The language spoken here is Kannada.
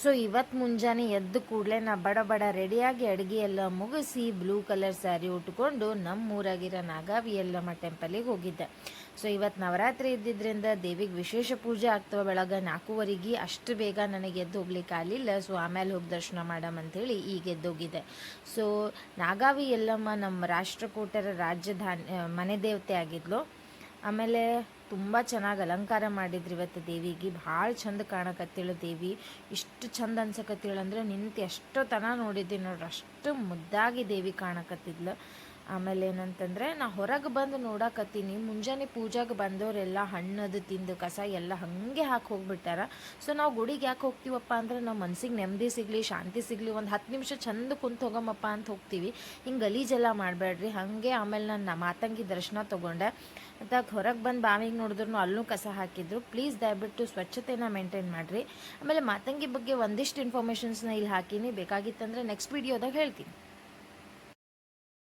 ಸೊ ಇವತ್ತು ಮುಂಜಾನೆ ಎದ್ದು ಕೂಡಲೇ ನಾ ಬಡ ಬಡ ರೆಡಿಯಾಗಿ ಅಡುಗೆ ಎಲ್ಲ ಮುಗಿಸಿ ಬ್ಲೂ ಕಲರ್ ಸ್ಯಾರಿ ಉಟ್ಕೊಂಡು ನಮ್ಮೂರಾಗಿರೋ ನಾಗಾವಿ ಯಲ್ಲಮ್ಮ ಟೆಂಪಲಿಗೆ ಹೋಗಿದ್ದೆ. ಸೊ ಇವತ್ತು ನವರಾತ್ರಿ ಇದ್ದಿದ್ದರಿಂದ ದೇವಿಗೆ ವಿಶೇಷ ಪೂಜೆ ಆಗ್ತವೆ ಬೆಳಗ್ಗೆ 4:15. ಅಷ್ಟು ಬೇಗ ನನಗೆ ಎದ್ದು ಹೋಗ್ಲಿಕ್ಕೆ ಆಗಲಿಲ್ಲ. ಸೊ ಆಮೇಲೆ ಹೋಗಿ ದರ್ಶನ ಮಾಡಮಂಥೇಳಿ ಈಗ ಎದ್ದೋಗಿದ್ದೆ. ಸೊ ನಾಗಾವಿ ಯಲ್ಲಮ್ಮ ನಮ್ಮ ರಾಷ್ಟ್ರಕೂಟರ ಮನೆ ದೇವತೆ ಆಗಿದ್ಲು. ಆಮೇಲೆ ತುಂಬ ಚೆನ್ನಾಗಿ ಅಲಂಕಾರ ಮಾಡಿದ್ರು ಇವತ್ತು ದೇವಿಗೆ. ಭಾಳ ಚಂದ ಕಾಣಕತ್ತಿಳು ದೇವಿ. ಇಷ್ಟು ಚಂದ ಅನ್ಸಕತ್ತಿಳು ನಿಂತು ಎಷ್ಟೋ ತನ ನೋಡಿದ್ದೀನಿ ನೋಡ್ರಿ, ಅಷ್ಟು ಮುದ್ದಾಗಿ ದೇವಿ ಕಾಣಕತ್ತಿದ್ಲು. ಆಮೇಲೆ ಏನಂತಂದರೆ ನಾ ಹೊರಗೆ ಬಂದು ನೋಡಕತ್ತೀನಿ, ಮುಂಜಾನೆ ಪೂಜಾಗೆ ಬಂದವರೆಲ್ಲ ಹಣ್ಣದು ತಿಂದು ಕಸ ಎಲ್ಲ ಹಾಗೆ ಹಾಕಿ ಹೋಗ್ಬಿಟ್ಟಾರ. ಸೊ ನಾವು ಗುಡಿಗೆ ಯಾಕೆ ಹೋಗ್ತೀವಪ್ಪ ಅಂದ್ರೆ ನಾವು ಮನ್ಸಿಗೆ ನೆಮ್ಮದಿ ಸಿಗಲಿ, ಶಾಂತಿ ಸಿಗಲಿ, ಒಂದು 10 ನಿಮಿಷ ಚಂದ ಕುಂತು ಹೋಗಮ್ಮಪ್ಪ ಅಂತ ಹೋಗ್ತೀವಿ. ಹಿಂಗೆ ಗಲೀಜೆಲ್ಲ ಮಾಡಬೇಡ್ರಿ ಹಾಗೆ. ಆಮೇಲೆ ನಾನು ಮಾತಂಗಿ ದರ್ಶನ ತೊಗೊಂಡೆ. ಮತ್ತು ಹೊರಗೆ ಬಂದು ಬಾವಿಗೆ ನೋಡಿದ್ರು ಅಲ್ಲೂ ಕಸ ಹಾಕಿದ್ರು. ಪ್ಲೀಸ್ ದಯವಿಟ್ಟು ಸ್ವಚ್ಛತೆನ ಮೇಂಟೈನ್ ಮಾಡಿರಿ. ಆಮೇಲೆ ಮಾತಂಗಿ ಬಗ್ಗೆ ಒಂದಿಷ್ಟು ಇನ್ಫಾರ್ಮೇಷನ್ಸ್ನ ಇಲ್ಲಿ ಹಾಕೀನಿ, ಬೇಕಾಗಿತ್ತಂದರೆ ನೆಕ್ಸ್ಟ್ ವೀಡಿಯೋದಾಗ ಹೇಳ್ತೀನಿ.